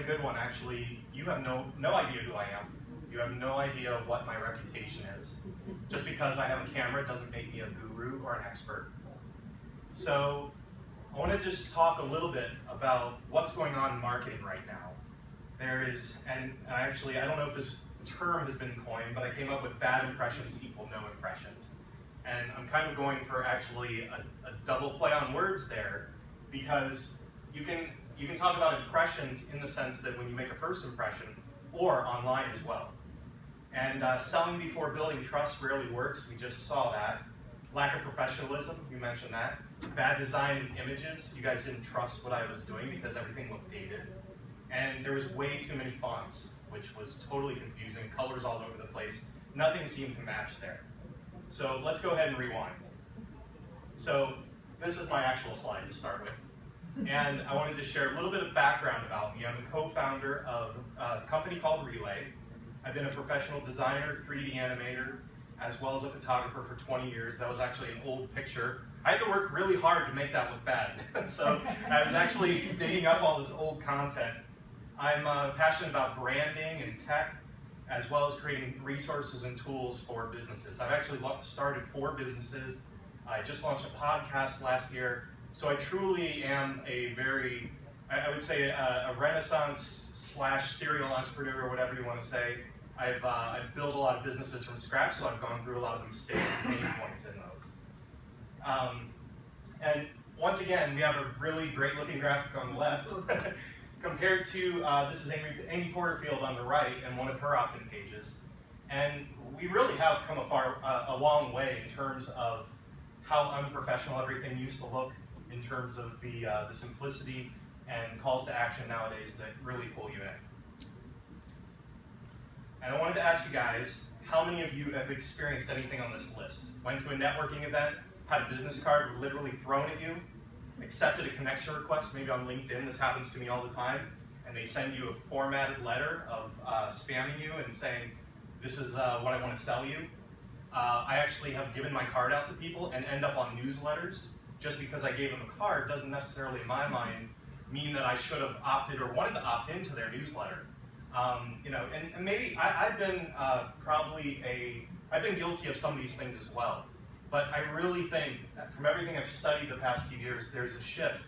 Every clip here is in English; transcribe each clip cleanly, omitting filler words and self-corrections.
good one, actually. You have no idea who I am. You have no idea what my reputation is. Just because I have a camera doesn't make me a guru or an expert. So I want to just talk a little bit about what's going on in marketing right now. There is, and actually I don't know if this term has been coined, but I came up with bad impressions equal no impressions. And I'm kind of going for actually a double play on words there, because you can talk about impressions in the sense that when you make a first impression, or online as well. And selling before building trust rarely works. We just saw that. Lack of professionalism, you mentioned that. Bad design and images. You guys didn't trust what I was doing because everything looked dated. And there was way too many fonts, which was totally confusing. Colors all over the place. Nothing seemed to match there. So let's go ahead and rewind. So this is my actual slide to start with. And I wanted to share a little bit of background about me. I'm the co-founder of a company called Relay. I've been a professional designer, 3D animator, as well as a photographer for 20 years. That was actually an old picture. I had to work really hard to make that look bad. So I was actually digging up all this old content. I'm passionate about branding and tech, as well as creating resources and tools for businesses. I've actually started 4 businesses. I just launched a podcast last year. So I truly am a very, I would say a Renaissance / serial entrepreneur, or whatever you want to say. I've built a lot of businesses from scratch, so I've gone through a lot of the mistakes and pain points in those. And once again, we have a really great looking graphic on the left compared to, this is Amy Porterfield on the right and one of her opt-in pages. And we really have come a long way in terms of how unprofessional everything used to look, in terms of the simplicity and calls to action nowadays that really pull you in. And I wanted to ask you guys, how many of you have experienced anything on this list? Went to a networking event, had a business card literally thrown at you, accepted a connection request, maybe on LinkedIn, this happens to me all the time, and they send you a formatted letter of spamming you and saying, this is what I want to sell you. I actually have given my card out to people and end up on newsletters. Just because I gave them a card doesn't necessarily, in my mind, mean that I should have opted or wanted to opt into their newsletter. And maybe I've been I've been guilty of some of these things as well. But I really think that from everything I've studied the past few years, there's a shift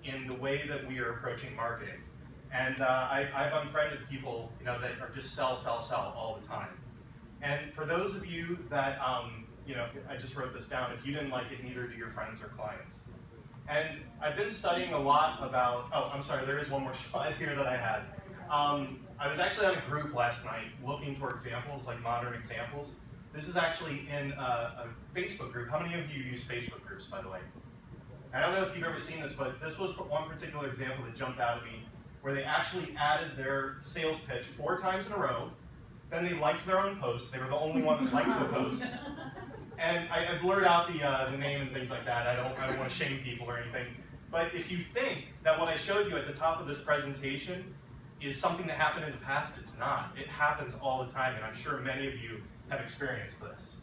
in the way that we are approaching marketing. And I've unfriended people, that are just sell all the time. And for those of you that, I just wrote this down, if you didn't like it, neither do your friends or clients. And I've been studying a lot about, I'm sorry, there is one more slide here that I had. I was actually on a group last night looking for examples, like modern examples. This is actually in a Facebook group. How many of you use Facebook groups, by the way? I don't know if you've ever seen this, but this was one particular example that jumped out at me, where they actually added their sales pitch 4 times in a row. Then they liked their own post. They were the only one that liked the post. And I blurred out the name and things like that. I don't want to shame people or anything. But if you think that what I showed you at the top of this presentation is something that happened in the past, it's not. It happens all the time, and I'm sure many of you have experienced this.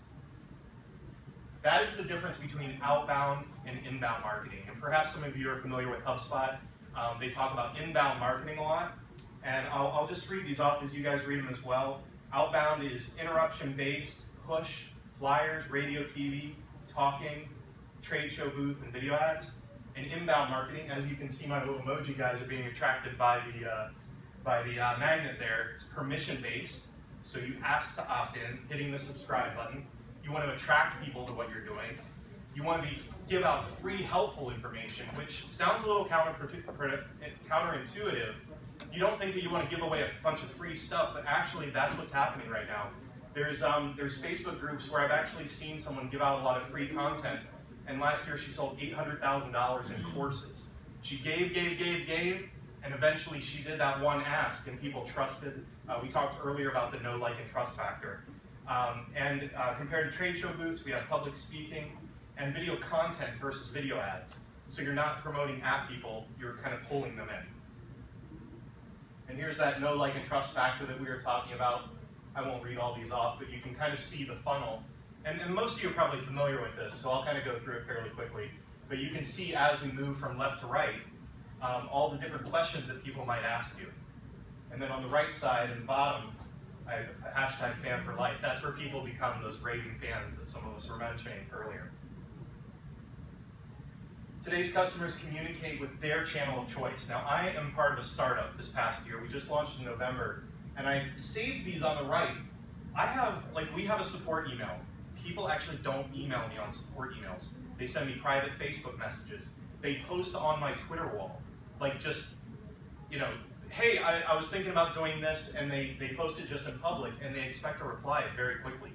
That is the difference between outbound and inbound marketing. And perhaps some of you are familiar with HubSpot. They talk about inbound marketing a lot. And I'll just read these off as you guys read them as well. Outbound is interruption-based, push, flyers, radio, TV, talking, trade show booth, and video ads. And inbound marketing, as you can see, my little emoji guys are being attracted by the magnet there. It's permission-based, so you ask to opt in, hitting the subscribe button. You want to attract people to what you're doing. You want to give out free, helpful information, which sounds a little counterintuitive. You don't think that you want to give away a bunch of free stuff, but actually that's what's happening right now. There's Facebook groups where I've actually seen someone give out a lot of free content, and last year she sold $800,000 in courses. She gave, and eventually she did that one ask, and people trusted. We talked earlier about the know, like, and trust factor. Compared to trade show booths, we have public speaking and video content versus video ads. So you're not promoting at people, you're kind of pulling them in. And here's that know, like, and trust factor that we were talking about. I won't read all these off, but you can kind of see the funnel. And most of you are probably familiar with this, so I'll kind of go through it fairly quickly. But you can see as we move from left to right, all the different questions that people might ask you. And then on the right side and bottom, I have a hashtag fan for life. That's where people become those raving fans that some of us were mentioning earlier. Today's customers communicate with their channel of choice. Now, I am part of a startup this past year. We just launched in November, and I saved these on the right. We have a support email. People actually don't email me on support emails. They send me private Facebook messages. They post on my Twitter wall, like just, you know, hey, I was thinking about doing this, and they post it just in public, and they expect a reply very quickly.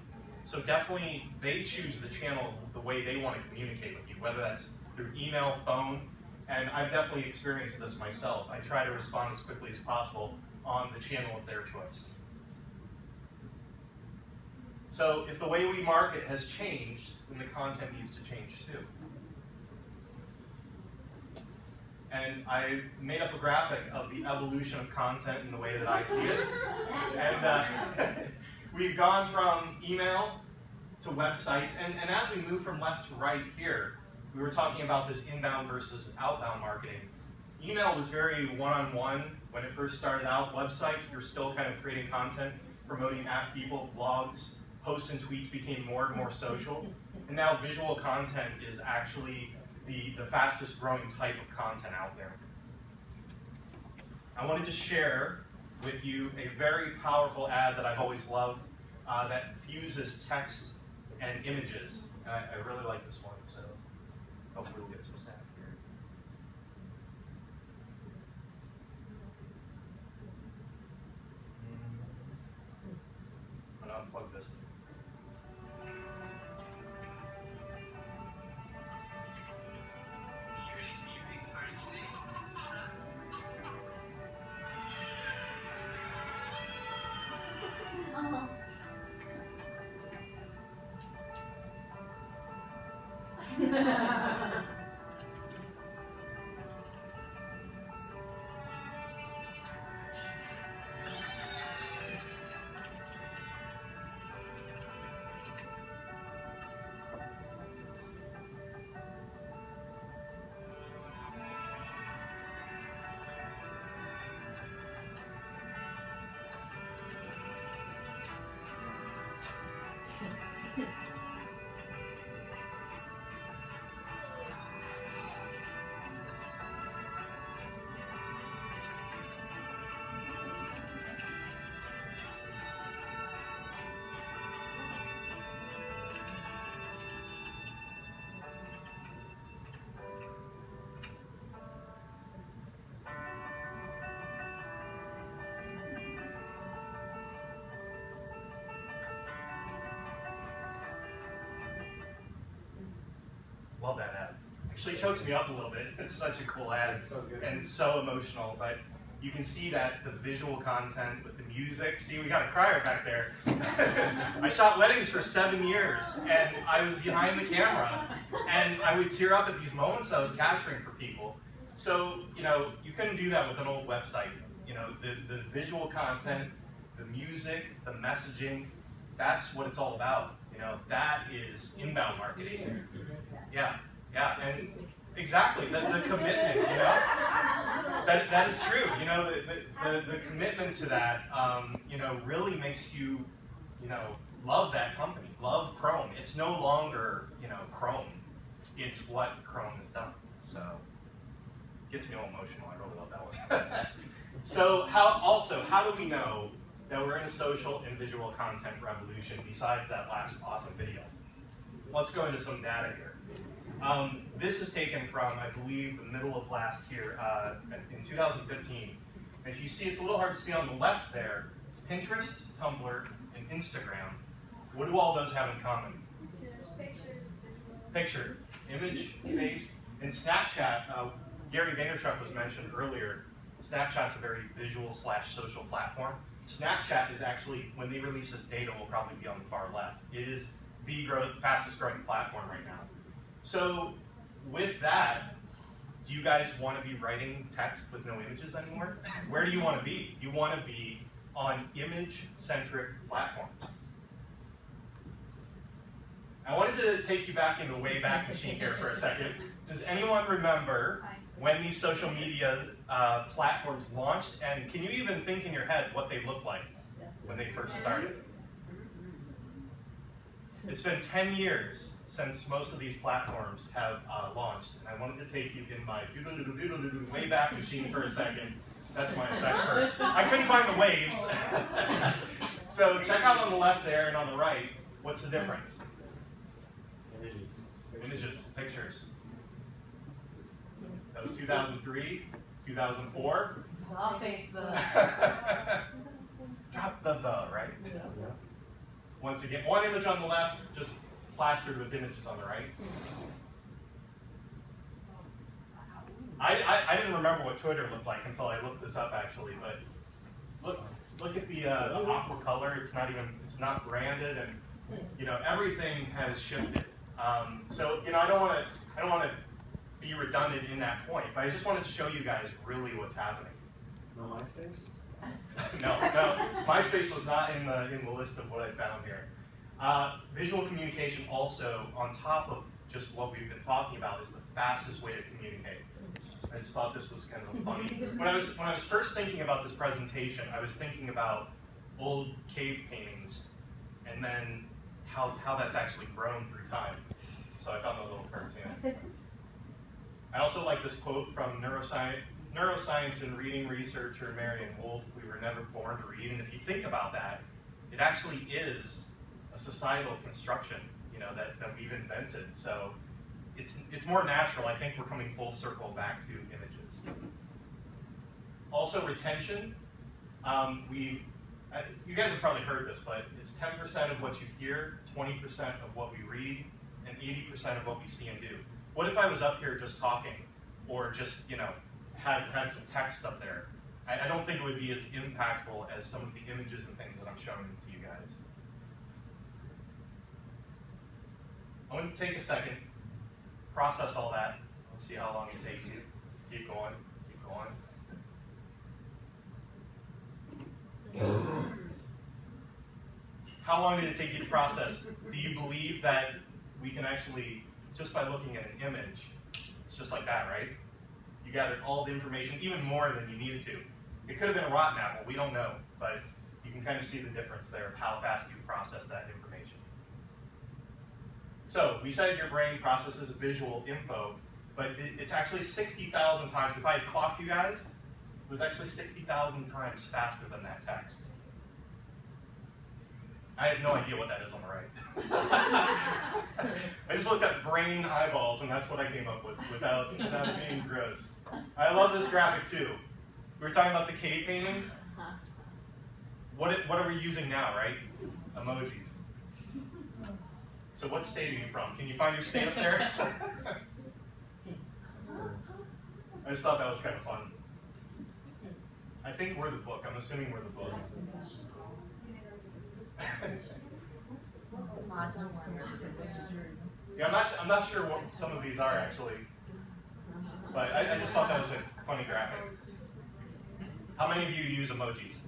So definitely, they choose the channel the way they want to communicate with you, whether that's through email, phone, and I've definitely experienced this myself. I try to respond as quickly as possible on the channel of their choice. So if the way we market has changed, then the content needs to change too. And I made up a graphic of the evolution of content in the way that I see it. And we've gone from email to websites, and as we move from left to right here, we were talking about this inbound versus outbound marketing. Email was very one-on-one when it first started out. Websites, we were still kind of creating content, promoting at people, blogs, posts and tweets became more and more social. And now visual content is actually the fastest growing type of content out there. I wanted to share with you a very powerful ad that I've always loved that fuses text and images. And I really like this one, so hopefully we'll get some staff here. I'm gonna unplug this. Love that ad. Actually chokes me up a little bit. It's such a cool ad. It's so good. And so emotional, but you can see that the visual content with the music. See, we got a crier back there. I shot weddings for 7 years, and I was behind the camera, and I would tear up at these moments I was capturing for people. So, you know, you couldn't do that with an old website. You know, the visual content, the music, the messaging, that's what it's all about. You know, that is inbound marketing. Yeah, and exactly, the commitment, you know, that is true. You know, the commitment to that, you know, really makes you, you know, love that company, love Chrome. It's no longer, you know, Chrome. It's what Chrome has done. So, it gets me all emotional. I really love that one. So, how do we know that we're in a social and visual content revolution besides that last awesome video? Let's go into some data here. This is taken from, I believe, the middle of last year, in 2015. And if you see, it's a little hard to see on the left there, Pinterest, Tumblr, and Instagram. What do all those have in common? Picture, image, face, and Snapchat. Gary Vaynerchuk was mentioned earlier. Snapchat's a very visual/social platform. Snapchat is actually, when they release this data, will probably be on the far left. It is the fastest growing platform right now. So with that, do you guys want to be writing text with no images anymore? Where do you want to be? You want to be on image-centric platforms. I wanted to take you back in the Wayback Machine here for a second. Does anyone remember when these social media platforms launched, and can you even think in your head what they looked like when they first started? It's been 10 years since most of these platforms have launched, and I wanted to take you in my doodle-doodle-doodle-doodle way back machine for a second. That's my effect for, I couldn't find the waves. So check out on the left there and on the right, what's the difference? Images, pictures. That was 2003, 2004. I'll face the. Drop the right? Yeah. Once again, one image on the left, just plastered with images on the right. I didn't remember what Twitter looked like until I looked this up actually, but look at the aqua color. It's not branded, and everything has shifted. So I don't want to be redundant in that point, but I just wanted to show you guys really what's happening. No MySpace? No, MySpace was not in the list of what I found here. Visual communication also, on top of just what we've been talking about, is the fastest way to communicate. I just thought this was kind of funny. When I was first thinking about this presentation, I was thinking about old cave paintings, and then how that's actually grown through time. So I found a little cartoon. I also like this quote from neuroscience and reading researcher Marion Wolf. We were never born to read, and if you think about that, it actually is a societal construction, that we've invented. So it's more natural. I think we're coming full circle back to images. Also retention. You guys have probably heard this, but it's 10% of what you hear, 20% of what we read, and 80% of what we see and do. What if I was up here just talking, or just had some text up there? I don't think it would be as impactful as some of the images and things that I'm showing to you guys. I'm going to take a second, process all that, see how long it takes you. Keep going, keep going. How long did it take you to process? Do you believe that we can actually, just by looking at an image, it's just like that, right? You gathered all the information, even more than you needed to. It could have been a rotten apple, we don't know, but you can kind of see the difference there of how fast you process that information. So we said your brain processes visual info, but it's actually 60,000 times. If I had clocked you guys, it was actually 60,000 times faster than that text. I have no idea what that is on the right. I just looked at brain eyeballs, and that's what I came up with without being gross. I love this graphic too. We were talking about the cave paintings. What are we using now, right? Emojis. So what state are you from? Can you find your state up there? I just thought that was kind of fun. I think we're the book. I'm assuming we're the book. Yeah, I'm not sure what some of these are actually, but I just thought that was a funny graphic. How many of you use emojis?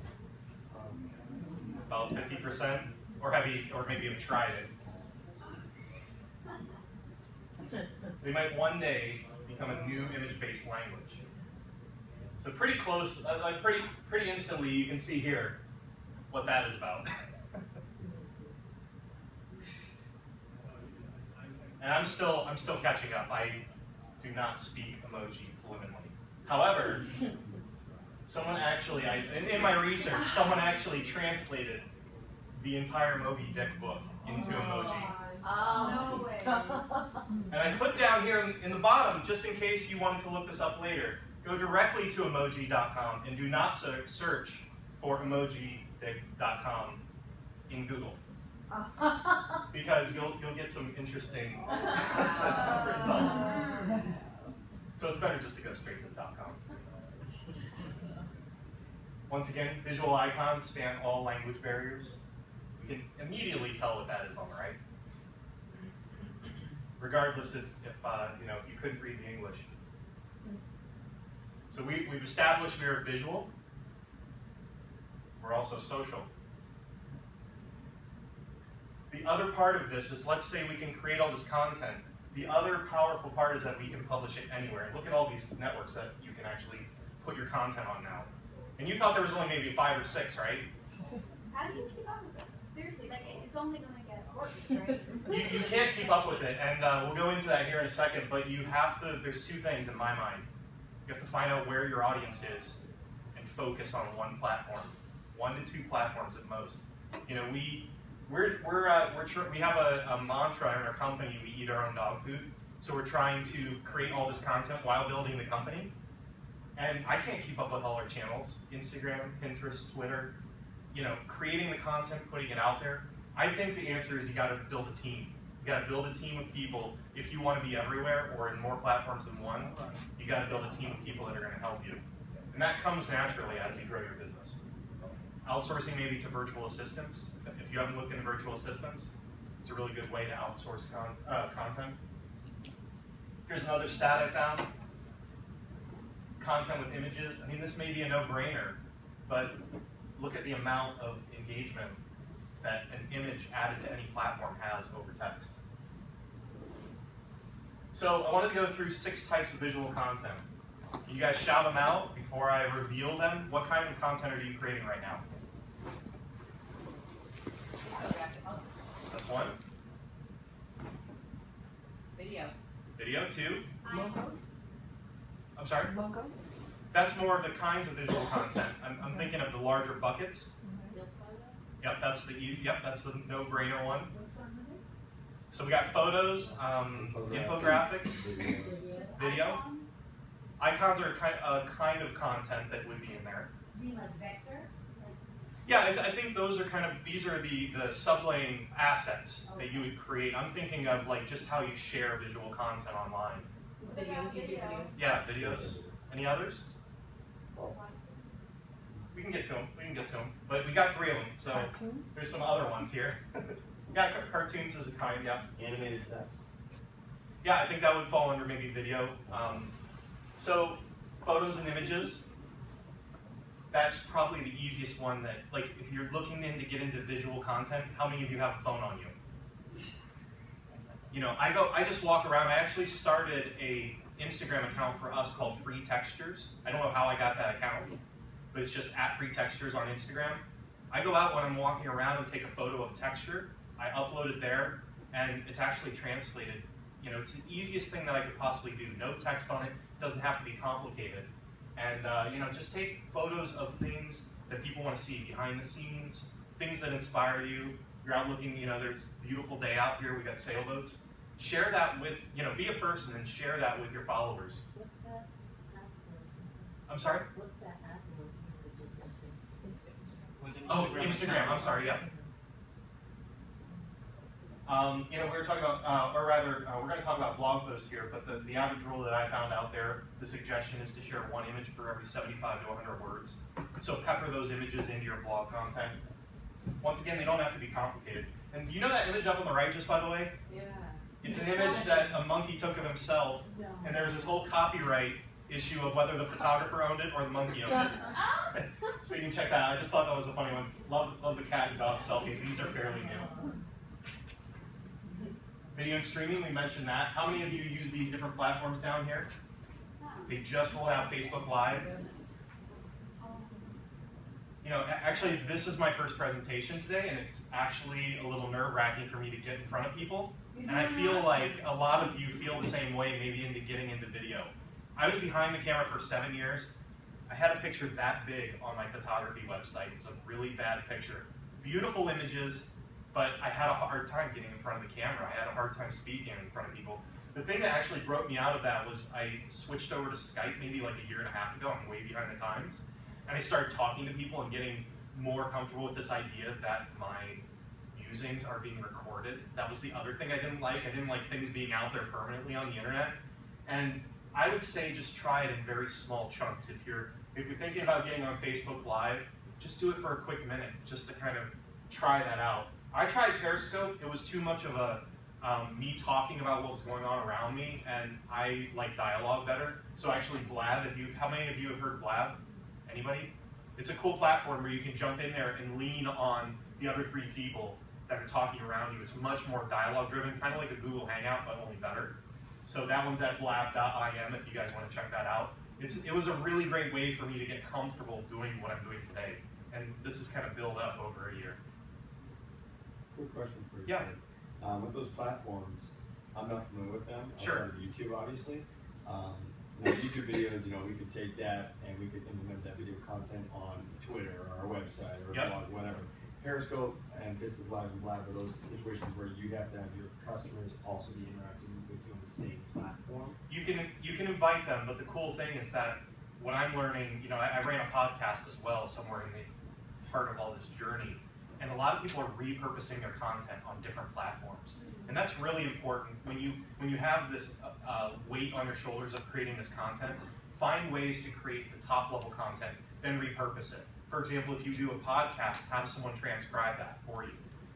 About 50%, or maybe you've tried it. They might one day become a new image-based language. So pretty close, like pretty instantly, you can see here what that is about. And I'm still catching up. I do not speak emoji fluently. However, someone actually, in my research, someone actually translated the entire Moby Dick book into emoji. Oh. No way. And I put down here in the bottom, just in case you wanted to look this up later, go directly to emoji.com and do not search for emoji.com in Google. Because you'll get some interesting results. So it's better just to go straight to the .com. Once again, visual icons span all language barriers. We can immediately tell what that is on the right, regardless if you couldn't read the English. So we've established we are visual. We're also social. The other part of this is, let's say we can create all this content, The other powerful part is that we can publish it anywhere. Look at all these networks that you can actually put your content on now. And you thought there was only maybe 5 or 6, right? How do you keep up with this? Seriously, like it's only going to get worse, right? You can't keep up with it, and we'll go into that here in a second, but you have to, there's 2 things in my mind. You have to find out where your audience is and focus on one platform. 1 to 2 platforms at most. You know, we have a mantra in our company, we eat our own dog food. So we're trying to create all this content while building the company. And I can't keep up with all our channels, Instagram, Pinterest, Twitter, you know, creating the content, putting it out there. I think the answer is you gotta build a team. You gotta build a team of people. If you wanna be everywhere or in more platforms than one, you gotta build a team of people that are gonna help you. And that comes naturally as you grow your business. Outsourcing maybe to virtual assistants. If you haven't looked into virtual assistants, it's a really good way to outsource content. Here's another stat I found. Content with images. I mean, this may be a no-brainer, but look at the amount of engagement that an image added to any platform has over text. So I wanted to go through 6 types of visual content. You guys shout them out before I reveal them. What kind of content are you creating right now? That's 1. Video. Video, 2. Logos. I'm sorry? Logos. That's more of the kinds of visual content. I'm thinking of the larger buckets. Yep, that's the no-brainer one. So we got photos, infographics, video. Icons are a kind of content that would be in there. Be like vector? Yeah, I think those are these are the sublane assets that you would create. I'm thinking of like just how you share visual content online. Videos, YouTube videos. Yeah, videos. Any others? We can get to them. But we got 3 of them, so Cartoons? there's some other ones here. Yeah, cartoons is a kind, yeah. Animated text. Yeah, I think that would fall under maybe video. So photos and images, that's probably the easiest one that, like, if you're looking to get into visual content, how many of you have a phone on you? You know, I just walk around. I actually started a Instagram account for us called Free Textures. I don't know how I got that account, but it's just @FreeTextures on Instagram. I go out when I'm walking around and take a photo of texture. I upload it there, and it's actually translated. You know, it's the easiest thing that I could possibly do. No text on it. Doesn't have to be complicated. And you know, just take photos of things that people want to see behind the scenes, things that inspire you. You're out looking, you know, there's a beautiful day out here. We got sailboats. Share that with, you know, be a person and share that with your followers. What's that afterwards? I'm sorry? What's that afterwards that just mentioned? Oh, Instagram. I'm sorry. Yeah. You know, we were talking about, or rather, we're going to talk about blog posts here, but the average rule that I found out there, the suggestion is to share 1 image per every 75 to 100 words. So pepper those images into your blog content. Once again, they don't have to be complicated. And you know that image up on the right, just by the way? Yeah. It's an image that a monkey took of himself, and there's this whole copyright issue of whether the photographer owned it or the monkey owned it. So you can check that out. I just thought that was a funny one. Love the cat and dog selfies. These are fairly new. Video and streaming, we mentioned that. How many of you use these different platforms down here? They just rolled out Facebook Live. You know, actually, this is my first presentation today, and it's actually a little nerve-wracking for me to get in front of people. And I feel like a lot of you feel the same way, maybe into getting into video. I was behind the camera for 7 years. I had a picture that big on my photography website. It's a really bad picture. Beautiful images, but I had a hard time getting in front of the camera. I had a hard time speaking in front of people. The thing that actually broke me out of that was I switched over to Skype maybe like a year and a half ago. I'm way behind the times. And I started talking to people and getting more comfortable with this idea that my musings are being recorded. That was the other thing I didn't like. I didn't like things being out there permanently on the internet. And I would say just try it in very small chunks. If you're thinking about getting on Facebook Live, just do it for a quick minute, just to kind of try that out. I tried Periscope. It was too much of a me talking about what was going on around me, and I like dialogue better. So actually Blab, how many of you have heard Blab? Anybody? It's a cool platform where you can jump in there and lean on the other 3 people that are talking around you. It's much more dialogue driven, kind of like a Google Hangout, but only better. So that one's at blab.im if you guys want to check that out. It was a really great way for me to get comfortable doing what I'm doing today. And this has kind of built up over a year. Quick question for you. Yeah. With those platforms, I'm not familiar with them. Sure. Outside of YouTube, obviously. Now, YouTube videos, we could take that and we could implement that video content on Twitter or our website or Yep. blog, whatever. Periscope and Facebook Live and Blab are those situations where you have to have your customers also be interacting with you on the same platform. You can invite them, but the cool thing is that what I'm learning, I ran a podcast as well somewhere in the heart of all this journey, and a lot of people are repurposing their content on different platforms, and that's really important. When you have this weight on your shoulders of creating this content, find ways to create the top level content, then repurpose it. For example, if you do a podcast, have someone transcribe that for you.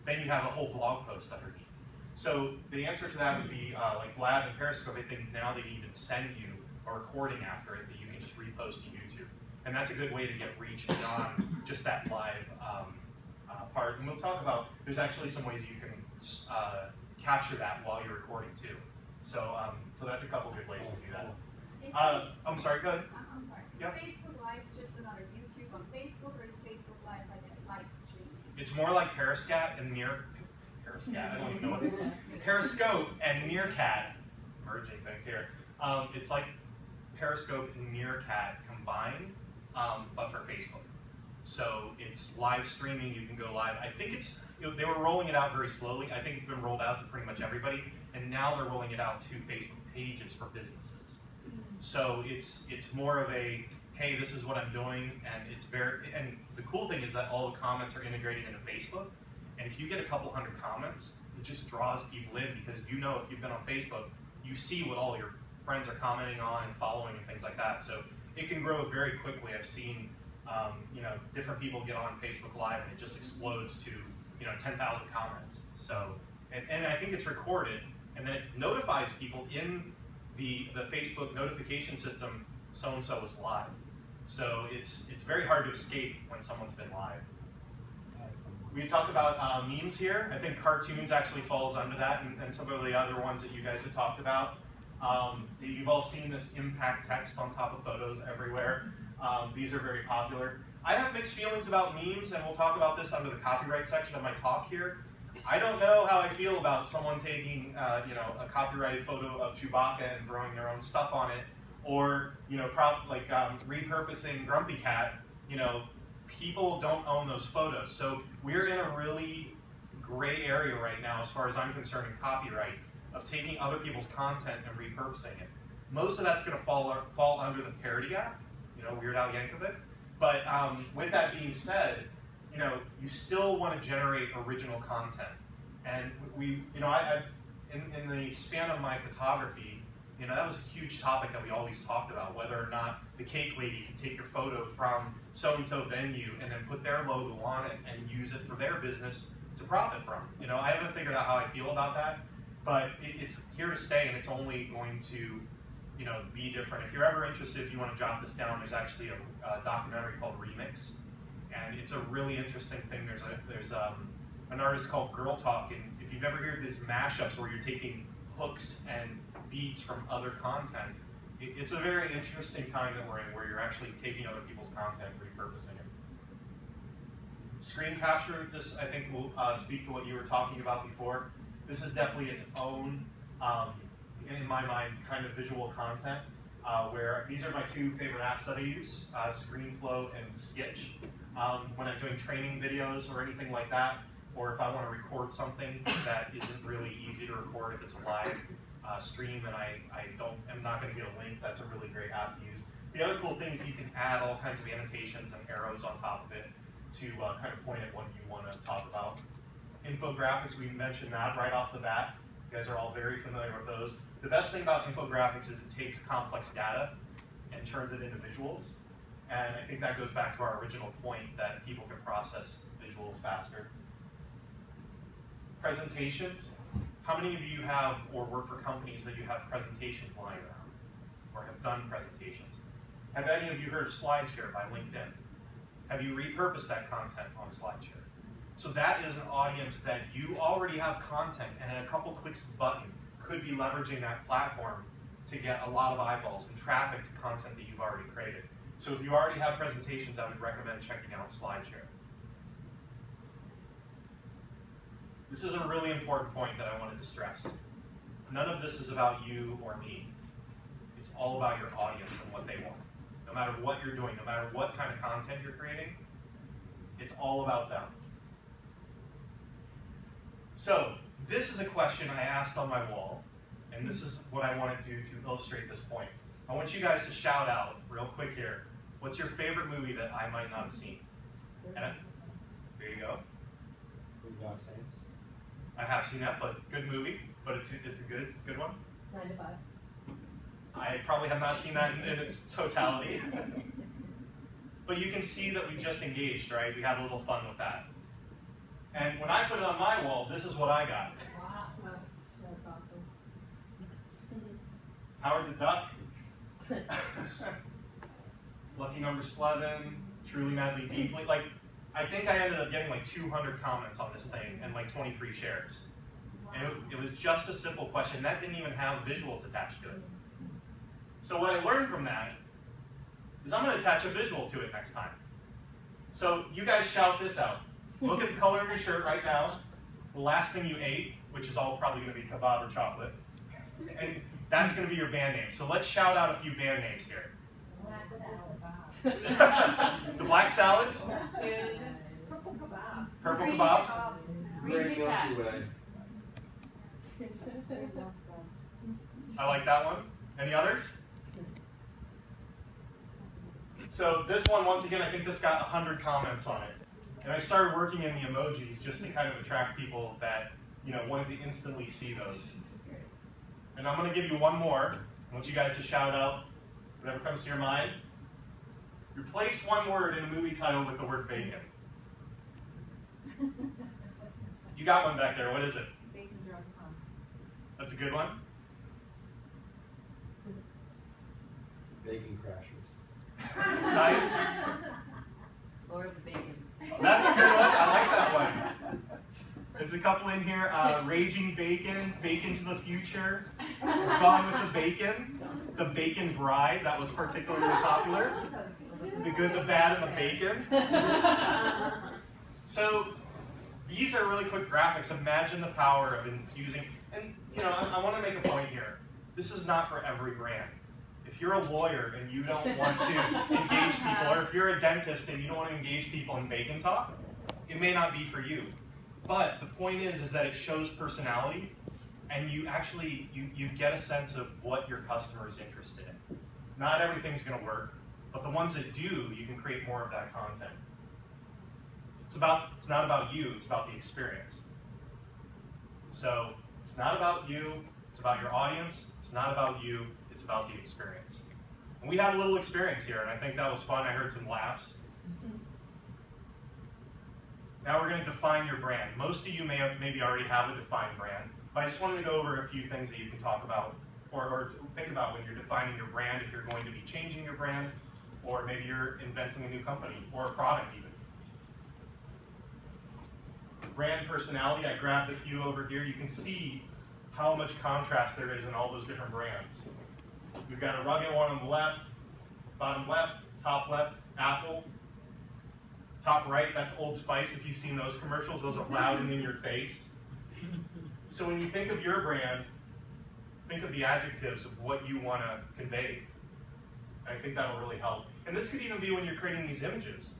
Then you have a whole blog post underneath. So the answer to that would be like Blab and Periscope. I think now they even send you a recording after it that you can just repost to YouTube. And that's a good way to get reach beyond just that live part. And we'll talk about, there's actually some ways you can capture that while you're recording too. So that's a couple good ways to do that. I'm sorry, go ahead. I'm sorry. Is Yep. Facebook Live just another YouTube on Facebook, or is Facebook Live like a live stream? It's more like Periscat and Periscat, I don't even know what Periscope and Meerkat, merging things here. It's like Periscope and Meerkat combined, but for Facebook. So it's live streaming, you can go live. I think they were rolling it out very slowly. I think it's been rolled out to pretty much everybody, and now they're rolling it out to Facebook pages for businesses. So it's more of a, hey, this is what I'm doing, and the cool thing is that all the comments are integrated into Facebook, and if you get a couple hundred comments, it just draws people in, because if you've been on Facebook, you see what all your friends are commenting on and following and things like that. So it can grow very quickly. I've seen different people get on Facebook Live and it just explodes to 10,000 comments. So and I think it's recorded, and then it notifies people in the Facebook notification system, so-and-so is live. So it's very hard to escape when someone's been live. We talked about memes here. I think cartoons actually falls under that, and some of the other ones that you guys have talked about. You've all seen this impact text on top of photos everywhere. These are very popular. I have mixed feelings about memes, and we'll talk about this under the copyright section of my talk here. I don't know how I feel about someone taking a copyrighted photo of Chewbacca and throwing their own stuff on it, or repurposing Grumpy Cat. People don't own those photos, so we're in a really gray area right now, as far as I'm concerned, in copyright, of taking other people's content and repurposing it. Most of that's going to fall under the Parody Act, Weird Al Yankovic. But with that being said, you still want to generate original content. And in the span of my photography, that was a huge topic that we always talked about, whether or not the cake lady can take your photo from so-and-so venue and then put their logo on it and use it for their business to profit from. I haven't figured out how I feel about that, but it's here to stay, and it's only going to be different. If you're ever interested, if you want to jot this down, there's actually a documentary called Remix, and it's a really interesting thing. There's an artist called Girl Talk, and if you've ever heard these mashups where you're taking hooks and beats from other content, it's a very interesting time that we're in, where you're actually taking other people's content and repurposing it. Screen capture, this I think will speak to what you were talking about before. This is definitely its own, in my mind, kind of visual content, where these are my two favorite apps that I use, ScreenFlow and Skitch. When I'm doing training videos or anything like that, or if I want to record something that isn't really easy to record if it's a live stream and I'm not going to get a link, that's a really great app to use. The other cool thing is you can add all kinds of annotations and arrows on top of it to kind of point at what you want to talk about. Infographics, we mentioned that right off the bat. You guys are all very familiar with those. The best thing about infographics is it takes complex data and turns it into visuals. And I think that goes back to our original point that people can process visuals faster. Presentations. How many of you have or work for companies that you have presentations lying around or have done presentations? Have any of you heard of SlideShare by LinkedIn? Have you repurposed that content on SlideShare? So that is an audience that you already have content, and at a couple clicks of a button could be leveraging that platform to get a lot of eyeballs and traffic to content that you've already created. So if you already have presentations, I would recommend checking out SlideShare. This is a really important point that I wanted to stress. None of this is about you or me. It's all about your audience and what they want. No matter what you're doing, no matter what kind of content you're creating, it's all about them. So this is a question I asked on my wall, and this is what I want to do to illustrate this point. I want you guys to shout out real quick here, what's your favorite movie that I might not have seen? And there you go. Boondock Saints. I have seen that, but good movie, but it's a good one. 9 to 5. I probably have not seen that in its totality. But you can see that we just engaged, right? We had a little fun with that. And when I put it on my wall, this is what I got. Wow. That's awesome. Howard the Duck. Lucky Number 11, Truly Madly Deeply. Like, I think I ended up getting like 200 comments on this thing and like 23 shares. And it was just a simple question. That didn't even have visuals attached to it. So what I learned from that is I'm going to attach a visual to it next time. So you guys shout this out. Look at the color of your shirt right now. The last thing you ate, which is all probably going to be kebab or chocolate. And that's going to be your band name. So let's shout out a few band names here. Black salad. The Black Salads, Purple kebab. Purple Kebabs. Great Milky Way. I like that one. Any others? So this one, once again, I think this got 100 comments on it. And I started working in the emojis just to kind of attract people that, you know, wanted to instantly see those. And I'm going to give you one more. I want you guys to shout out whatever comes to your mind. Replace one word in a movie title with the word bacon. You got one back there. What is it? Bacon drugs, huh? That's a good one. Bacon Crashers. Nice. Lord the bacon. That's a good one. I like that one. There's a couple in here. Raging Bacon, Bacon to the Future, Gone with the Bacon, The Bacon Bride, that was particularly popular. The Good, the Bad, and the Bacon. So these are really quick graphics. Imagine the power of infusing. And you know, I want to make a point here. This is not for every brand. If you're a lawyer and you don't want to engage people, or if you're a dentist and you don't want to engage people in bacon talk, it may not be for you. But the point is that it shows personality, and you actually you get a sense of what your customer is interested in. Not everything's going to work, but the ones that do, you can create more of that content. It's not about you, it's about the experience. So it's not about you, it's about your audience. It's not about you, it's about the experience. And we had a little experience here, and I think that was fun. I heard some laughs. Now we're going to define your brand. Most of you maybe already have a defined brand, but I just wanted to go over a few things that you can talk about or think about when you're defining your brand, if you're going to be changing your brand, or maybe you're inventing a new company or a product even. Brand personality, I grabbed a few over here. You can see how much contrast there is in all those different brands. We've got a rugged one on the left, bottom left, top left, Apple. Top right, that's Old Spice. If you've seen those commercials, those are loud and in your face. So when you think of your brand, think of the adjectives of what you want to convey. And I think that'll really help. And this could even be when you're creating these images.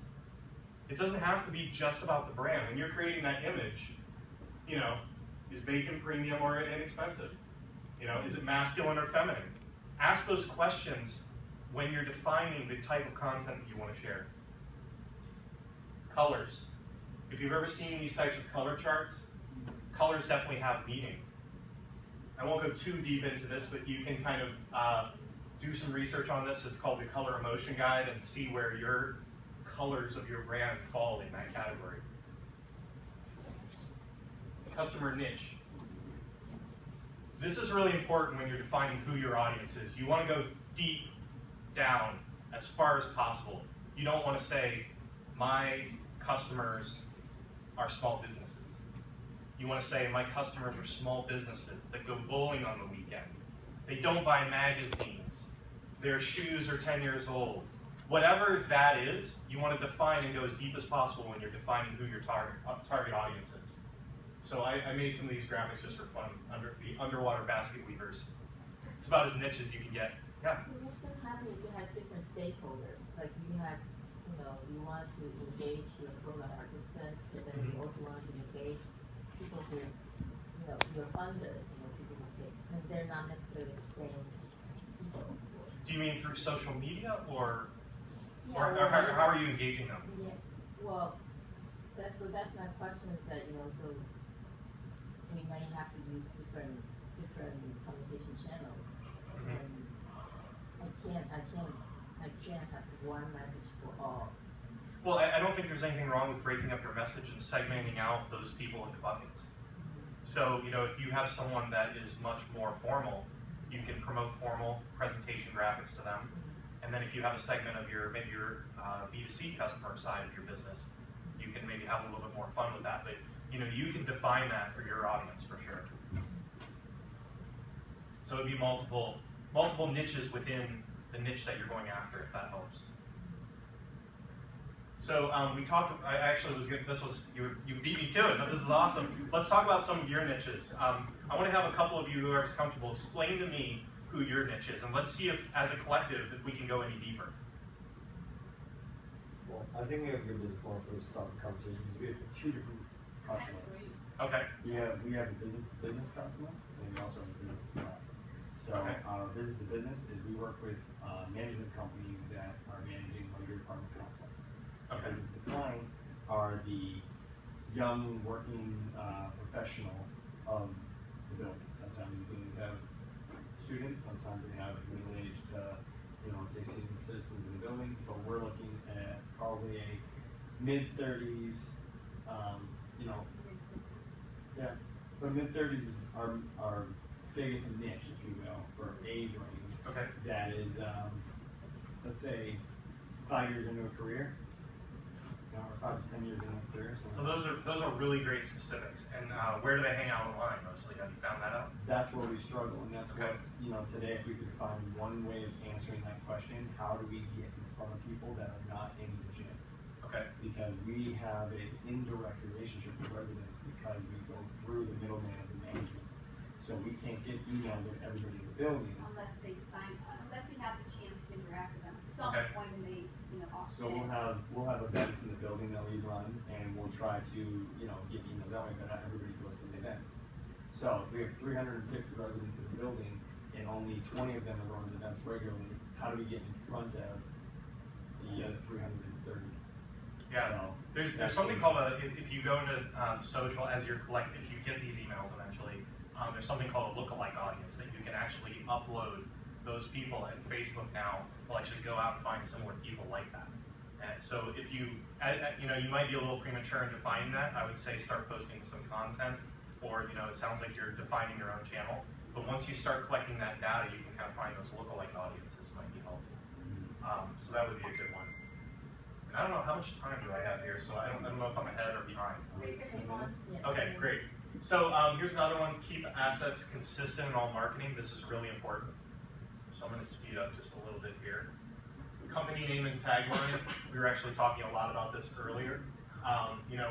It doesn't have to be just about the brand. When you're creating that image, you know, is bacon premium or inexpensive? You know, is it masculine or feminine? Ask those questions when you're defining the type of content that you want to share. Colors. If you've ever seen these types of color charts, colors definitely have meaning. I won't go too deep into this, but you can kind of do some research on this. It's called the Color Emotion Guide, and see where your colors of your brand fall in that category. Customer niche. This is really important when you're defining who your audience is. You want to go deep down as far as possible. You don't want to say, my customers are small businesses. You want to say, my customers are small businesses that go bowling on the weekend. They don't buy magazines. Their shoes are 10 years old. Whatever that is, you want to define and go as deep as possible when you're defining who your target audience is. So I made some of these graphics just for fun, the underwater basket weavers. It's about as niche as you can get. Yeah? What's going to happen if you have different stakeholders? Like you have, you want to engage your program participants, but then you also want to engage people who, your funders, people who pay, and they're not necessarily the same people. Do you mean through social media or Yeah, how are you engaging them? Yeah, well, that's my question is that, so we may have to use different communication channels. And I can't have one message for all. Well, I don't think there's anything wrong with breaking up your message and segmenting out those people into buckets. So, if you have someone that is much more formal, you can promote formal presentation graphics to them. And then if you have a segment of maybe your B2C customer side of your business, you can maybe have a little bit more fun with that. But you can define that for your audience for sure. So it'd be multiple niches within the niche that you're going after, if that helps. So we talked. I actually was good. You beat me to it, but this is awesome. Let's talk about some of your niches. I want to have a couple of you who are comfortable explain to me who your niche is, and let's see if, as a collective, if we can go any deeper. Well, I think we have a good business model for this topic conversation because we have two different customers. Okay. We have a business customer, and we also have a business to client. So Okay. Business to business is we work with management companies that are managing luxury apartment complexes. Okay. Business to client are the young working professional of the building. Sometimes these buildings have students, sometimes they have middle-aged, say senior citizens in the building, but we're looking at probably a mid-30s, but mid-30s is our biggest niche, if you will, for age range. Okay. That is, let's say, 5 years into a career, or 5 to 10 years into a career. So those are really great specifics. And where do they hang out online mostly? Have you found that out? That's where we struggle, and that's Okay. what, today, if we could find one way of answering that question, how do we get in front of people that are not in the gym? Okay. Because we have an indirect relationship with residents because we go through the middleman of the management. So we can't get emails of everybody in the building. Unless we have the chance to interact with them at some Okay. point when they, opt So in. we'll have events in the building that we run, and we'll try to, get emails that way, but not everybody goes to the events. So if we have 350 residents in the building, and only 20 of them are running events regularly. How do we get in front of the other 330? Yeah. So There's something called if you go into social as you're if you get these emails eventually, there's something called a lookalike audience that you can actually upload those people, and Facebook now will actually go out and find similar people like that. And so if you might be a little premature in defining that. I would say start posting some content, or it sounds like you're defining your own channel. But once you start collecting that data, you can kind of find those lookalike audiences might be helpful. So that would be a good one. And I don't know how much time do I have here, so I don't know if I'm ahead or behind. 350 months. Yeah. Okay, great. So here's another one, keep assets consistent in all marketing. This is really important. So I'm going to speed up just a little bit here. Company name and tagline, we were actually talking a lot about this earlier.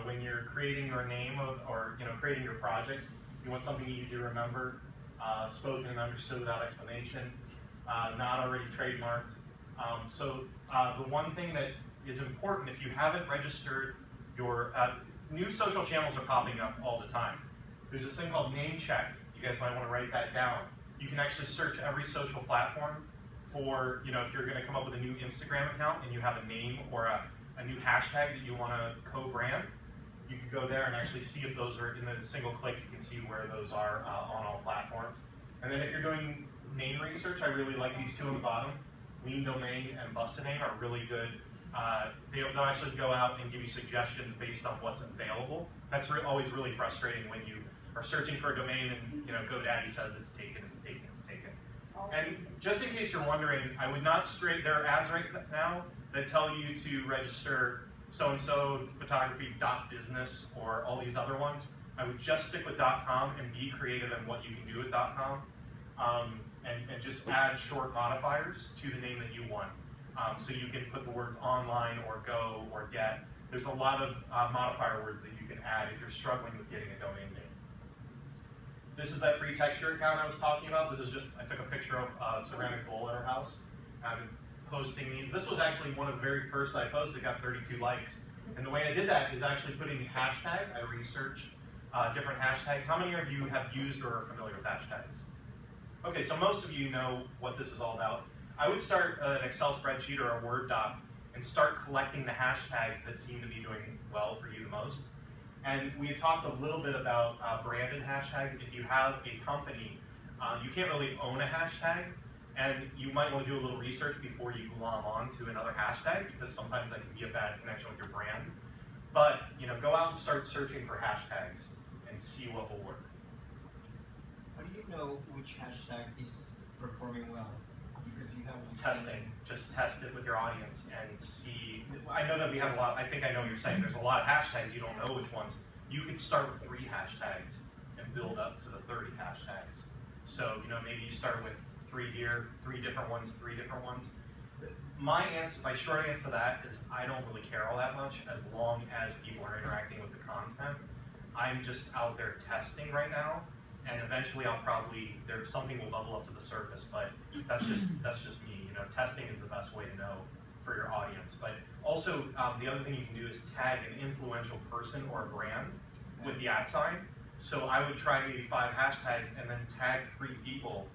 When you're creating your name or creating your project, you want something easy to remember, spoken and understood without explanation, not already trademarked. The one thing that is important, if you haven't registered your new social channels are popping up all the time. There's this thing called name check. You guys might want to write that down. You can actually search every social platform for, if you're going to come up with a new Instagram account and you have a name or a new hashtag that you want to co-brand, you could go there and actually see if those are in a single click. You can see where those are on all platforms. And then if you're doing name research, I really like these two on the bottom. Lean Domain and Bust-A-Name are really good. They'll actually go out and give you suggestions based on what's available. That's always really frustrating when you are searching for a domain and GoDaddy says it's taken, it's taken, it's taken. And just in case you're wondering, I would not there are ads right now that tell you to register so-and-so photography.business or all these other ones. I would just stick with .com and be creative in what you can do with .com, and just add short modifiers to the name that you want. So you can put the words online or go or get. There's a lot of modifier words that you can add if you're struggling with getting a domain name. This is that free texture account I was talking about. This is just, I took a picture of a ceramic bowl at our house. I'm posting these. This was actually one of the very first I posted, got 32 likes. And the way I did that is actually putting hashtag. I researched different hashtags. How many of you have used or are familiar with hashtags? Okay, so most of you know what this is all about. I would start an Excel spreadsheet or a Word doc and start collecting the hashtags that seem to be doing well for you the most. And we had talked a little bit about branded hashtags. If you have a company, you can't really own a hashtag, and you might want to do a little research before you glom onto another hashtag, because sometimes that can be a bad connection with your brand. But go out and start searching for hashtags and see what will work. How do you know which hashtag is performing well? Because you have Testing. Just test it with your audience and see. I know that we have a lot. I think I know what you're saying. There's a lot of hashtags. You don't know which ones. You could start with 3 hashtags and build up to the 30 hashtags. So maybe you start with 3 here, 3 different ones, 3 different ones. My short answer to that is I don't really care all that much as long as people are interacting with the content. I'm just out there testing right now, and eventually something will bubble up to the surface. But that's just me. Testing is the best way to know for your audience. But also, the other thing you can do is tag an influential person or a brand with the @ sign. So I would try maybe 5 hashtags and then tag 3 people.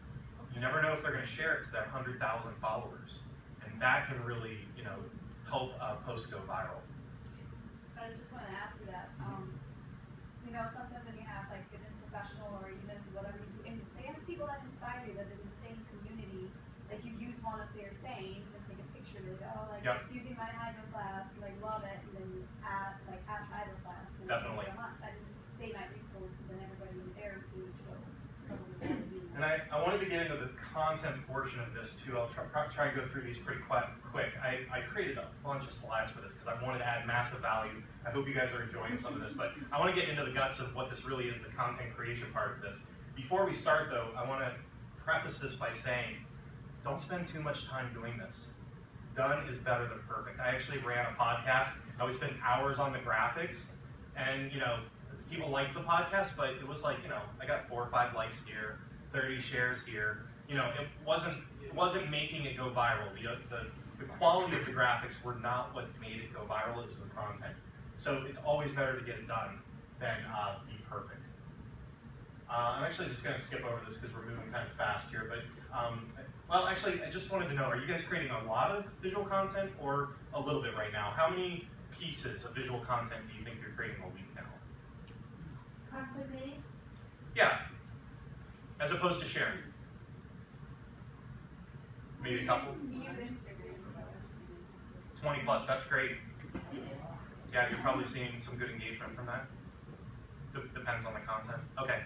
You never know if they're going to share it to their 100,000 followers, and that can really, help posts go viral. I just want to add to that. Sometimes when you have like fitness professional or even whatever you do, and they have people that inspire you that are in the same community. Like you use one of their sayings and take a picture of it. Oh, like Yep. it's using my Hydro Flask, like love it, and then you add Hydro Flask. Definitely. So much. And they might repost, and then everybody in their page will probably be. And I wanted to get into the content portion of this too. I'll try and go through these pretty quick. I created a bunch of slides for this because I wanted to add massive value. I hope you guys are enjoying some of this, but I want to get into the guts of what this really is, the content creation part of this. Before we start though, I want to preface this by saying, don't spend too much time doing this. Done is better than perfect. I actually ran a podcast. I would spend hours on the graphics, and people liked the podcast, but it was like, I got 4 or 5 likes here, 30 shares here. It wasn't making it go viral. The quality of the graphics were not what made it go viral. It was the content. So it's always better to get it done than be perfect. I'm actually just going to skip over this because we're moving kind of fast here. But well, actually, I just wanted to know: are you guys creating a lot of visual content or a little bit right now? How many pieces of visual content do you think you're creating a week now? Constantly. Yeah, as opposed to sharing. Maybe a couple. We use Instagram, so. 20 plus, that's great. Yeah, you're probably seeing some good engagement from that. Depends on the content. Okay.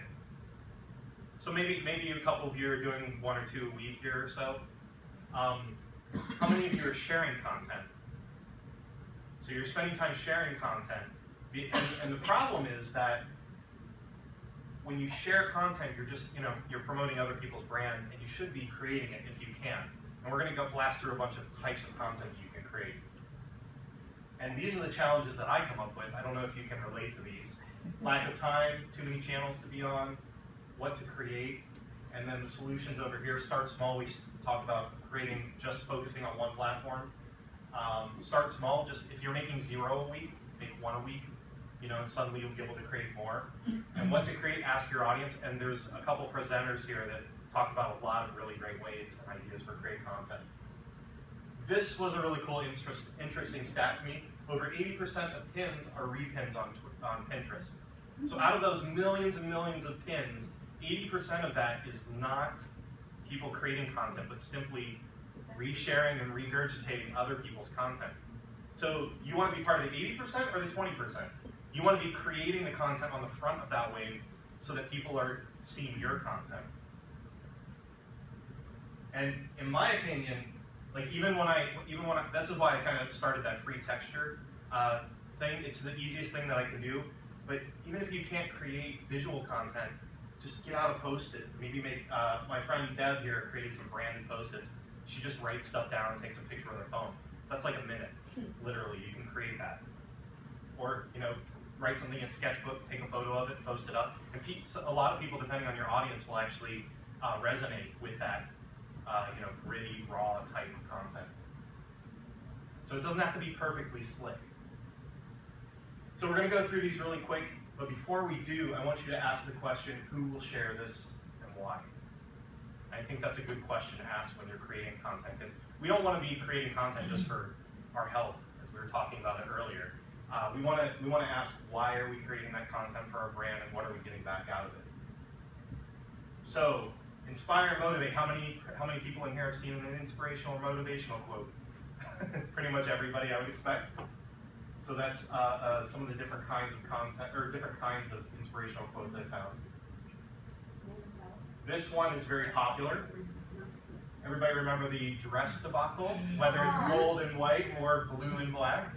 So maybe a couple of you are doing 1 or 2 a week here or so. How many of you are sharing content? So you're spending time sharing content. And the problem is that when you share content, you're just, you're promoting other people's brand, and you should be creating it if you can. And we're going to go blast through a bunch of types of content you can create. And these are the challenges that I come up with. I don't know if you can relate to these. Lack of time, too many channels to be on, what to create, and then the solutions over here. Start small. We talk about creating, just focusing on one platform. Start small. Just if you're making 0 a week, make 1 a week. And suddenly you'll be able to create more. And what to create, ask your audience. And there's a couple presenters here that talk about a lot of really great ways and ideas for creating content. This was a really cool, interesting stat to me. Over 80% of pins are repins on Pinterest. So out of those millions and millions of pins, 80% of that is not people creating content, but simply resharing and regurgitating other people's content. So you want to be part of the 80% or the 20%? You want to be creating the content on the front of that wave so that people are seeing your content. And in my opinion, even when I, this is why I kind of started that free texture thing. It's the easiest thing that I can do. But even if you can't create visual content, just get out a Post-it. Maybe make, my friend Deb here created some branded Post-its. She just writes stuff down and takes a picture with her phone. That's like a minute, literally, you can create that. Or, you know, write something in a sketchbook, take a photo of it, post it up. And a lot of people, depending on your audience, will actually resonate with that, you know, gritty, raw type of content. So it doesn't have to be perfectly slick. So we're going to go through these really quick, but before we do, I want you to ask the question, who will share this and why? I think that's a good question to ask when you're creating content, because we don't want to be creating content just for our health, as we were talking about it earlier. We want to ask, why are we creating that content for our brand, and what are we getting back out of it? So, inspire and motivate. How many people in here have seen an inspirational or motivational quote? Pretty much everybody, I would expect. So that's some of the different kinds of content, or different kinds of inspirational quotes I found. This one is very popular. Everybody remember the dress debacle? Whether it's gold and white or blue and black.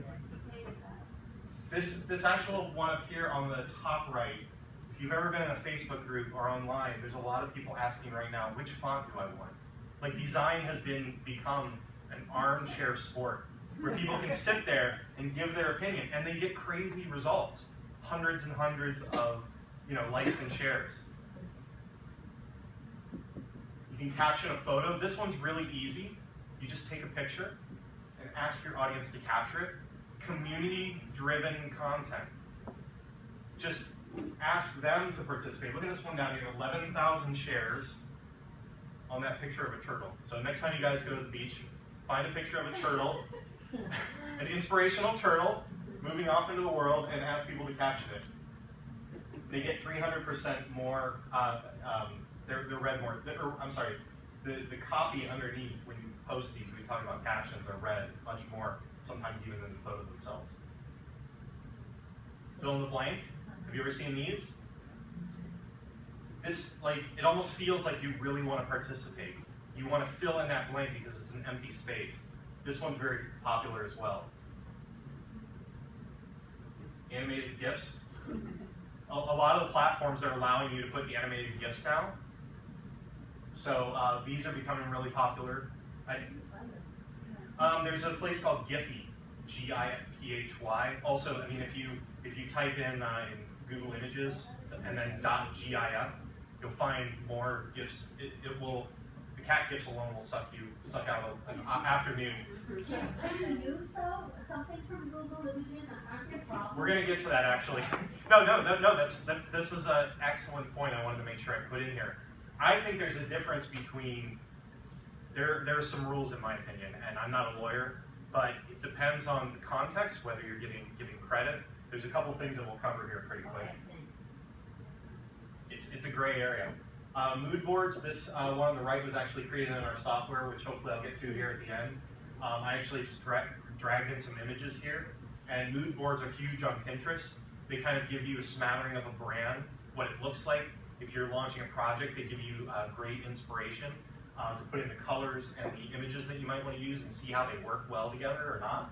This actual one up here on the top right, if you've ever been in a Facebook group or online, there's a lot of people asking right now, which font do I want? Like, design has become an armchair sport where people can sit there and give their opinion, and they get crazy results. Hundreds and hundreds of, you know, likes and shares. You can caption a photo. This one's really easy. You just take a picture and ask your audience to capture it. Community-driven content. Just ask them to participate. Look at this one down here, 11,000 shares on that picture of a turtle. So next time you guys go to the beach, find a picture of a turtle, an inspirational turtle, moving off into the world, and ask people to caption it. They get 300% more, they're read more, I'm sorry, the copy underneath when you post these, we talk about captions, are read much more, sometimes even than the photo themselves. Fill in the blank. Have you ever seen these? This, like, it almost feels like you really want to participate. You want to fill in that blank because it's an empty space. This one's very popular as well. Animated GIFs. A lot of the platforms are allowing you to put the animated GIFs now. So these are becoming really popular. There's a place called Giphy, G-I-P-H-Y. Also, I mean, if you type in Google Images and then .gif, you'll find more GIFs. The cat GIFs alone will suck out an afternoon. Can you use something from Google Images? Aren't there problems? We're gonna get to that actually. This is an excellent point I wanted to make sure I put in here. I think there's a difference between, there are some rules in my opinion, and I'm not a lawyer, but it depends on the context, whether you're giving credit. There's a couple things that we'll cover here pretty quick. It's a gray area. Mood boards, this one on the right was actually created in our software, which hopefully I'll get to here at the end. I actually just dragged in some images here, and mood boards are huge on Pinterest. They kind of give you a smattering of a brand, what it looks like. If you're launching a project, they give you great inspiration to put in the colors and the images that you might want to use and see how they work well together or not.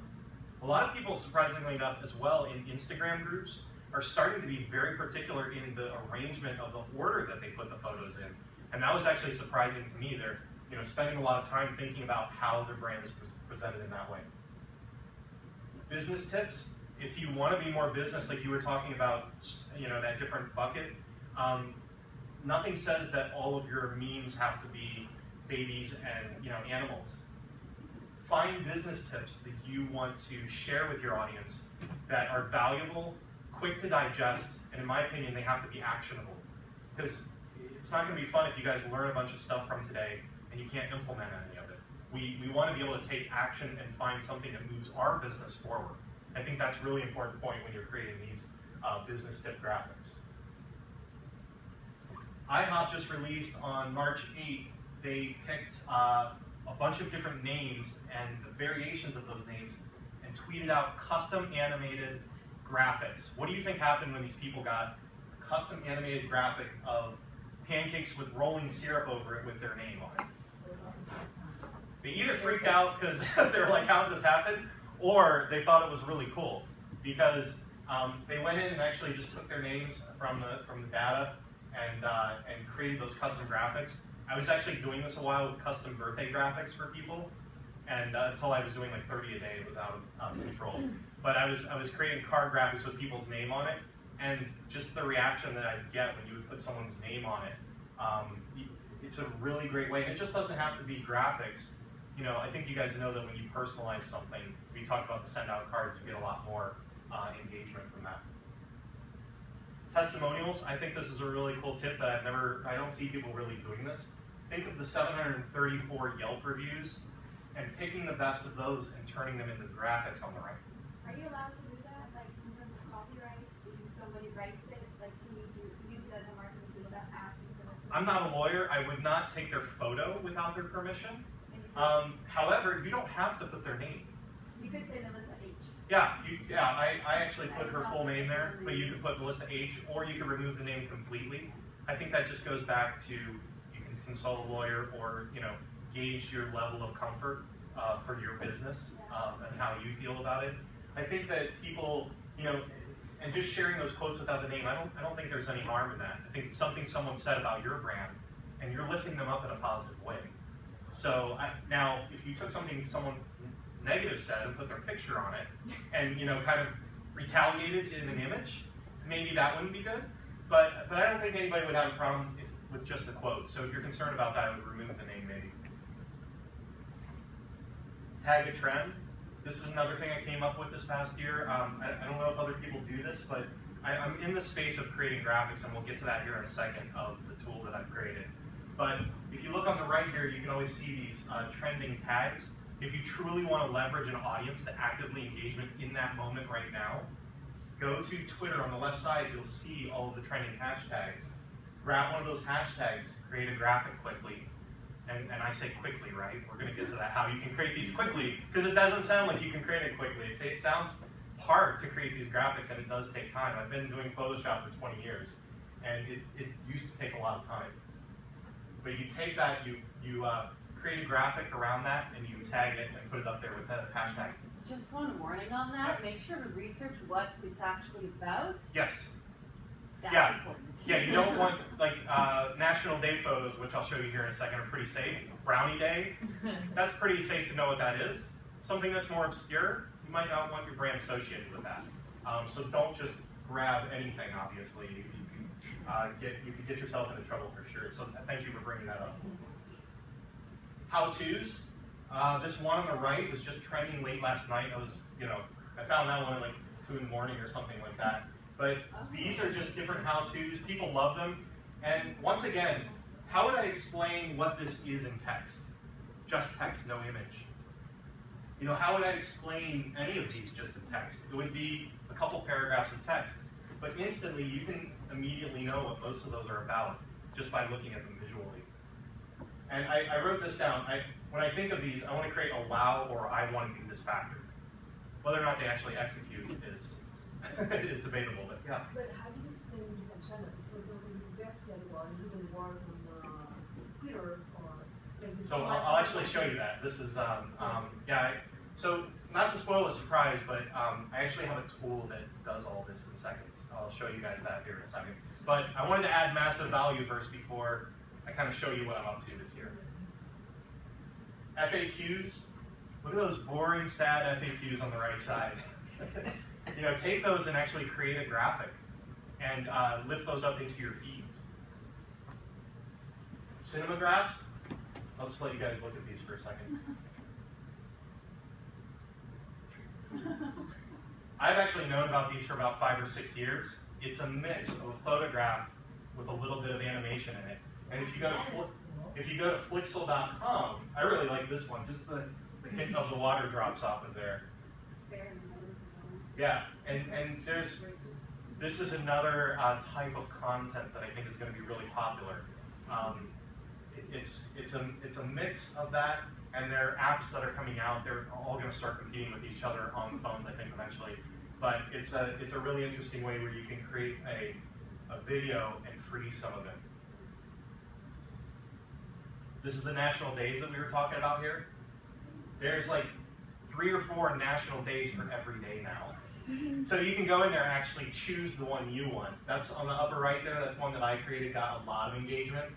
A lot of people, surprisingly enough, as well in Instagram groups, are starting to be very particular in the arrangement of the order that they put the photos in. And that was actually surprising to me. They're spending a lot of time thinking about how their brand is presented in that way. Business tips. If you want to be more business, like you were talking about, that different bucket, nothing says that all of your memes have to be babies and animals. Find business tips that you want to share with your audience that are valuable, quick to digest, and in my opinion, they have to be actionable. Because it's not going to be fun if you guys learn a bunch of stuff from today and you can't implement any of it. We want to be able to take action and find something that moves our business forward. I think that's a really important point when you're creating these business tip graphics. IHOP just released on March 8th, they picked a bunch of different names and the variations of those names and tweeted out custom animated graphics. What do you think happened when these people got a custom animated graphic of pancakes with rolling syrup over it with their name on it? They either freaked out because they're like, how did this happen? Or they thought it was really cool. Because They went in and actually just took their names from the data and created those custom graphics. I was actually doing this a while with custom birthday graphics for people, and until I was doing like 30 a day, it was out of control. But I was creating card graphics with people's name on it, and just the reaction that I'd get when you would put someone's name on it, it's a really great way. And it just doesn't have to be graphics. You know, I think you guys know that when you personalize something, we talked about the send out cards, you get a lot more engagement from that. Testimonials, I think this is a really cool tip that I don't see people really doing this. Think of the 734 Yelp reviews and picking the best of those and turning them into graphics on the right. Are you allowed to do that, like in terms of copyrights? If somebody writes it, like can you use it as a marketing tool without asking for the permission? I'm not a lawyer. I would not take their photo without their permission. However, you don't have to put their name. You could say Melissa H. Yeah, I actually put her full name there, but you could put Melissa H, or you could remove the name completely. I think that just goes back to you can consult a lawyer or gauge your level of comfort for your business and how you feel about it. I think that people, and just sharing those quotes without the name, I don't think there's any harm in that. I think it's something someone said about your brand, and you're lifting them up in a positive way. So now, if you took something someone negative said and put their picture on it, and kind of retaliated in an image, maybe that wouldn't be good. But I don't think anybody would have a problem with just a quote. So if you're concerned about that, I would remove the name maybe. Tag a trend. This is another thing I came up with this past year. I don't know if other people do this, but I'm in the space of creating graphics, and we'll get to that here in a second of the tool that I've created. But if you look on the right here, you can always see these trending tags. If you truly want to leverage an audience to actively engagement in that moment right now, go to Twitter. On the left side, you'll see all of the trending hashtags. Grab one of those hashtags, create a graphic quickly. And I say quickly, right? We're going to get to that, how you can create these quickly, because it doesn't sound like you can create it quickly. It sounds hard to create these graphics, and it does take time. I've been doing Photoshop for 20 years, and it used to take a lot of time. But you take that, you create a graphic around that, and you tag it and put it up there with a hashtag. Just one warning on that, make sure to research what it's actually about. Yes. That's Yeah. important. Yeah, you don't want, like, National Day photos, which I'll show you here in a second, are pretty safe. Brownie Day, that's pretty safe to know what that is. Something that's more obscure, you might not want your brand associated with that. So don't just grab anything, obviously. You could get yourself into trouble for sure. So thank you for bringing that up. How-tos. This one on the right was just trending late last night. I found that one at like 2 in the morning or something like that. But these are just different how-tos. People love them. And once again, how would I explain what this is in text? Just text, no image. How would I explain any of these just in text? It would be a couple paragraphs of text. But instantly, you can immediately know what most of those are about just by looking at them visually. And I wrote this down. When I think of these, I want to create a wow or I want to do this factor. Whether or not they actually execute is is debatable, but yeah. But how do you explain different channels? For example, you vertical one, you can work on Twitter or... So I'll actually show you that. This is, so not to spoil the surprise, but I actually have a tool that does all this in seconds. I'll show you guys that here in a second. But I wanted to add massive value first before I kind of show you what I'm up to this year. FAQs. Look at those boring, sad FAQs on the right side. Take those and actually create a graphic and lift those up into your feeds. Cinemagraphs. I'll just let you guys look at these for a second. I've actually known about these for about 5 or 6 years. It's a mix of a photograph with a little bit of animation in it. And if you go to Flixel.com, I really like this one. Just the hint of the water drops off of there. It's fair. Yeah, and this is another type of content that I think is going to be really popular. It's a mix of that, and there are apps that are coming out. They're all going to start competing with each other on the phones, I think, eventually. But it's a really interesting way where you can create a video and freeze some of it. This is the national days that we were talking about here. There's like 3 or 4 national days for every day now. So you can go in there and actually choose the one you want. That's on the upper right there. That's one that I created, got a lot of engagement.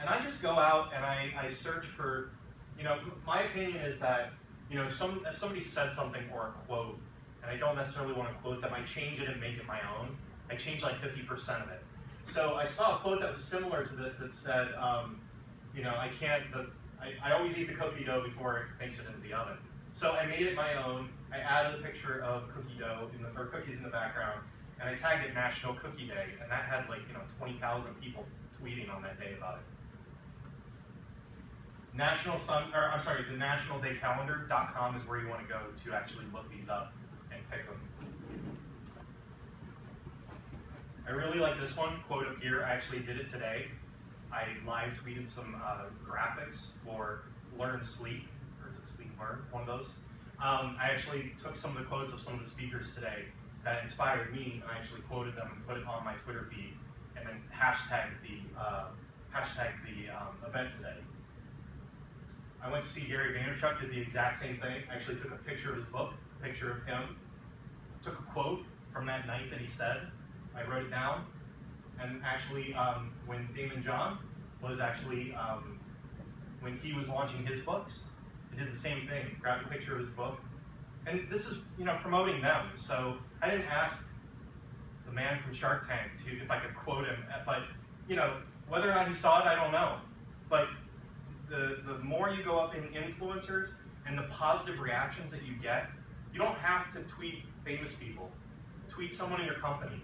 And I just go out and I search for, you know, my opinion is that, you know, if somebody said something or a quote, and I don't necessarily want to quote them, I change it and make it my own. I change like 50% of it. So I saw a quote that was similar to this that said, you know, I always eat the cookie dough before it makes it into the oven. So I made it my own. I added a picture of cookie dough or cookies in the background, and I tagged it National Cookie Day, and that had like 20,000 people tweeting on that day about it. The nationaldaycalendar.com is where you want to go to actually look these up and pick them. I really like this one, quote up here. I actually did it today. I live tweeted some graphics for Learn Sleep, or is it Sleep Learn, one of those. I actually took some of the quotes of some of the speakers today that inspired me, and I actually quoted them and put it on my Twitter feed, and then hashtagged the event today. I went to see Gary Vaynerchuk, did the exact same thing. I actually took a picture of his book, a picture of him, took a quote from that night that he said, I wrote it down, and actually when Damon John was actually, when he was launching his books, I did the same thing, grabbed a picture of his book, and this is, you know, promoting them. So I didn't ask the man from Shark Tank if I could quote him, but, you know, whether or not he saw it, I don't know. But the more you go up in influencers and the positive reactions that you get, you don't have to tweet famous people. Tweet someone in your company,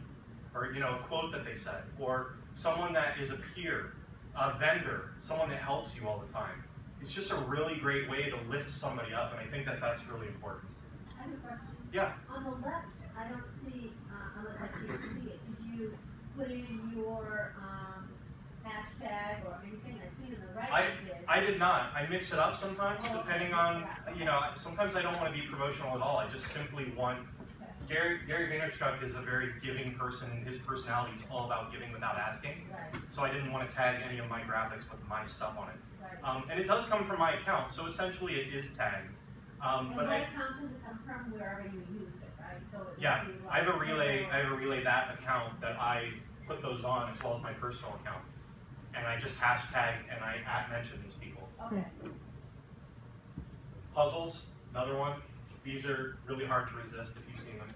or, you know, a quote that they said, or someone that is a peer, a vendor, someone that helps you all the time. It's just a really great way to lift somebody up, and I think that that's really important. I have a question. Yeah. On the left, I don't see, unless I can't see it, did you put in your hashtag or anything? I see in the right it is. I did not. I mix it up sometimes, depending on, you know, sometimes I don't want to be promotional at all. I just simply want, Gary Vaynerchuk is a very giving person. His personality is all about giving without asking. Right. So I didn't want to tag any of my graphics with my stuff on it. Right. And it does come from my account, so essentially it is tagged. And But what account does it come from? Wherever you used it, right? So it yeah, would be I have a like- relay that account that I put those on, as well as my personal account. And I just hashtag and I mention these people. Okay. Puzzles, another one. These are really hard to resist if you've seen them.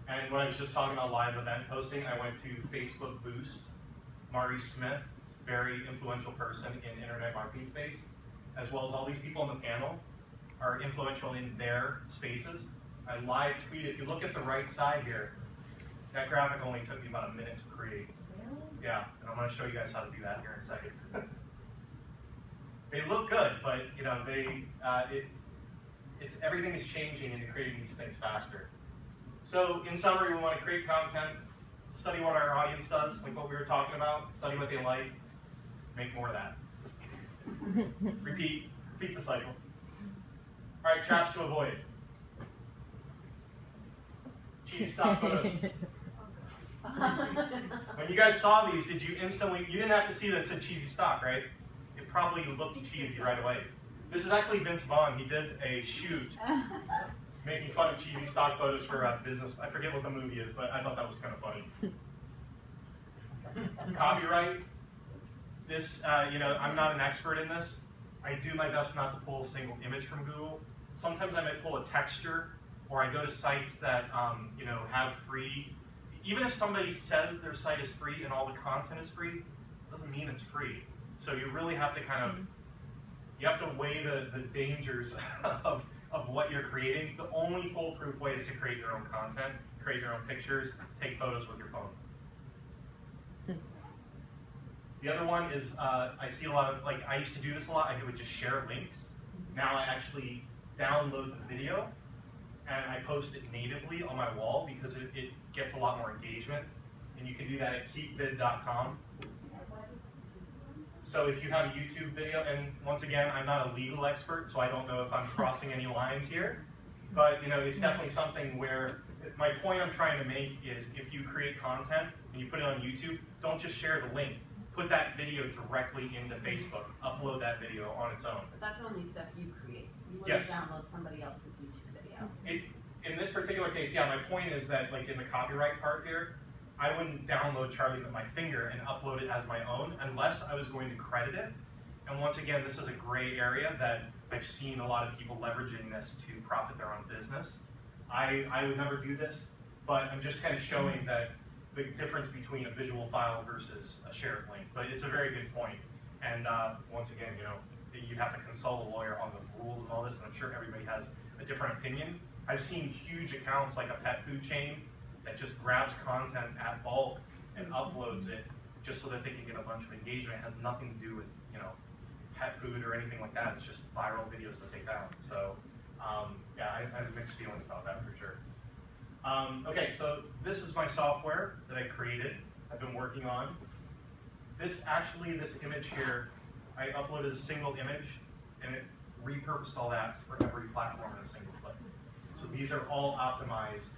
And when I was just talking about live event posting, I went to Facebook Boost. Mari Smith, very influential person in internet marketing space, as well as all these people on the panel are influential in their spaces. I live tweet, if you look at the right side here, that graphic only took me about a minute to create. Really? Yeah, and I'm going to show you guys how to do that here in a second. They look good, but you know, it's everything is changing and you're creating these things faster. So in summary, we want to create content, study what our audience does, like what we were talking about, study what they like, make more of that. Repeat the cycle. All right, traps to avoid. Cheesy stock photos. When you guys saw these, did you instantly, you didn't have to see that it said cheesy stock, right? It probably looked cheesy right away. This is actually Vince Vaughn. He did a shoot making fun of cheesy stock photos for a business. I forget what the movie is, but I thought that was kind of funny. Copyright. This, you know, I'm not an expert in this. I do my best not to pull a single image from Google. Sometimes I might pull a texture, or I go to sites that, you know, have free. Even if somebody says their site is free and all the content is free, it doesn't mean it's free. So you really have to kind of, you have to weigh the dangers of what you're creating. The only foolproof way is to create your own content, create your own pictures, take photos with your phone. The other one is, I see a lot of, like, I used to do this a lot. I would just share links. Now I actually download the video and I post it natively on my wall because it gets a lot more engagement. And you can do that at keepvid.com. So if you have a YouTube video, and once again, I'm not a legal expert, so I don't know if I'm crossing any lines here, but you know, it's definitely something where, my point I'm trying to make is if you create content and you put it on YouTube, don't just share the link. Put that video directly into Facebook. Upload that video on its own. But that's only stuff you create. You wouldn't Yes. download somebody else's YouTube video. In this particular case, yeah, my point is that like in the copyright part here, I wouldn't download Charlie with my finger and upload it as my own unless I was going to credit it. And once again, this is a gray area that I've seen a lot of people leveraging this to profit their own business. I would never do this, but I'm just kind of showing that the difference between a visual file versus a shared link. But it's a very good point. And once again, you know, you have to consult a lawyer on the rules and all this, and I'm sure everybody has a different opinion. I've seen huge accounts like a pet food chain that just grabs content at bulk and uploads it just so that they can get a bunch of engagement. It has nothing to do with, you know, pet food or anything like that. It's just viral videos that they found. So yeah, I have mixed feelings about that for sure. Okay, so this is my software that I created, I've been working on. This image here, I uploaded a single image and it repurposed all that for every platform in a single clip. So these are all optimized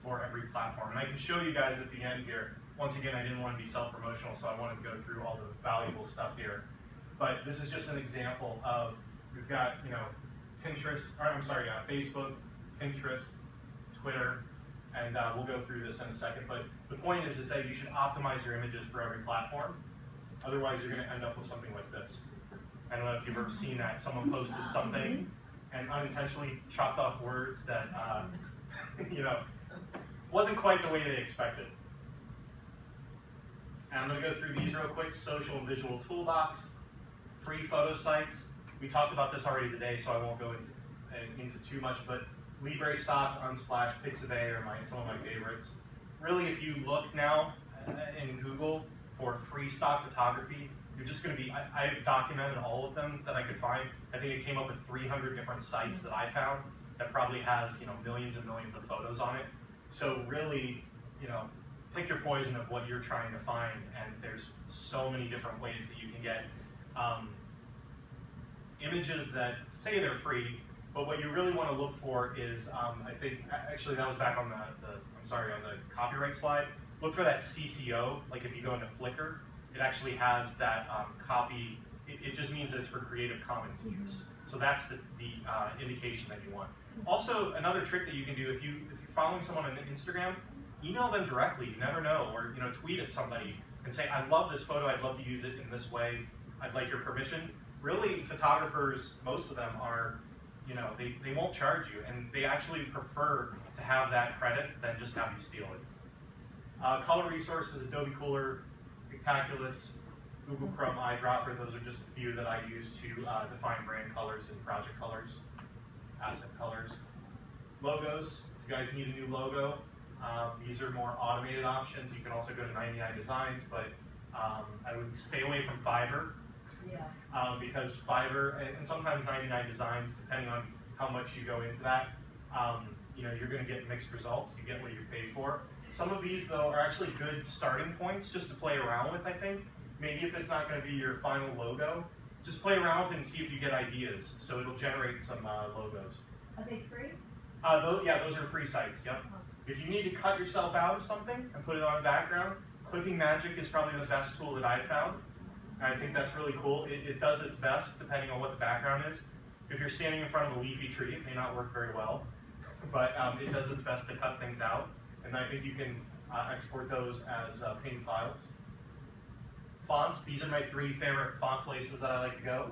for every platform. And I can show you guys at the end here. Once again, I didn't want to be self-promotional, so I wanted to go through all the valuable stuff here. But this is just an example of, we've got, you know, Pinterest, or I'm sorry, Facebook, Pinterest, Twitter, and we'll go through this in a second. But the point is that you should optimize your images for every platform. Otherwise, you're going to end up with something like this. I don't know if you've ever seen that. Someone posted something and unintentionally chopped off words that, you know, wasn't quite the way they expected. And I'm going to go through these real quick. Social and Visual Toolbox, free photo sites. We talked about this already today, so I won't go into too much, but LibreStock, Unsplash, Pixabay are some of my favorites. Really, if you look now in Google for free stock photography, you're just going to be, I've documented all of them that I could find. I think it came up with 300 different sites that I found that probably has, you know, millions and millions of photos on it. So really, you know, pick your poison of what you're trying to find, and there's so many different ways that you can get images that say they're free, but what you really want to look for is, I think, actually that was back on on the copyright slide. Look for that CCO, like if you go into Flickr, it actually has that copy, it just means it's for Creative Commons use. So that's the indication that you want. Also, another trick that you can do, if you're following someone on Instagram, email them directly, you never know, or you know, tweet at somebody and say, I love this photo, I'd love to use it in this way, I'd like your permission. Really, photographers, most of them are, you know, they won't charge you, and they actually prefer to have that credit than just have you steal it. Color resources, Adobe Cooler, Pictaculous, Google Chrome Eyedropper, those are just a few that I use to define brand colors and project colors, asset colors. Logos, if you guys need a new logo, these are more automated options. You can also go to 99 Designs, but I would stay away from Fiverr. Yeah. Because Fiverr, and sometimes 99 Designs, depending on how much you go into that, you know, you're going to get mixed results. You get what you pay for. Some of these, though, are actually good starting points just to play around with, I think. Maybe if it's not going to be your final logo, just play around with it and see if you get ideas. So it'll generate some logos. Are they free? Yeah, those are free sites, yep. If you need to cut yourself out of something and put it on a background, Clipping Magic is probably the best tool that I've found. And I think that's really cool. It does its best depending on what the background is. If you're standing in front of a leafy tree, it may not work very well, but it does its best to cut things out. And I think you can export those as PNG files. Fonts, these are my 3 favorite font places that I like to go.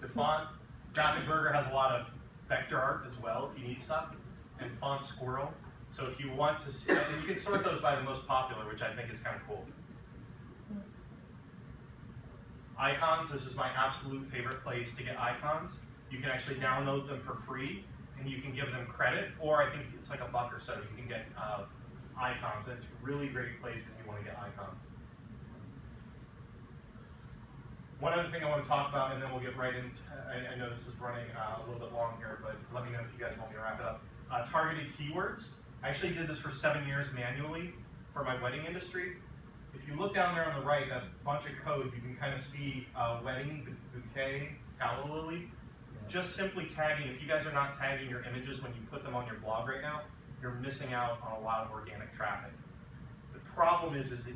The font, Graphic Burger has a lot of vector art as well if you need stuff, and Font Squirrel. So if you want to see, and you can sort those by the most popular, which I think is kind of cool. Icons, this is my absolute favorite place to get icons. You can actually download them for free, and you can give them credit, or I think it's like $1 or so, you can get icons. It's a really great place if you want to get icons. One other thing I want to talk about, and then we'll get right into, I know this is running a little bit long here, but let me know if you guys want me to wrap it up. Targeted keywords. I actually did this for 7 years manually for my wedding industry. If you look down there on the right, that bunch of code, you can kind of see wedding, bouquet, calla lily. Just simply tagging, if you guys are not tagging your images when you put them on your blog right now, you're missing out on a lot of organic traffic. The problem is it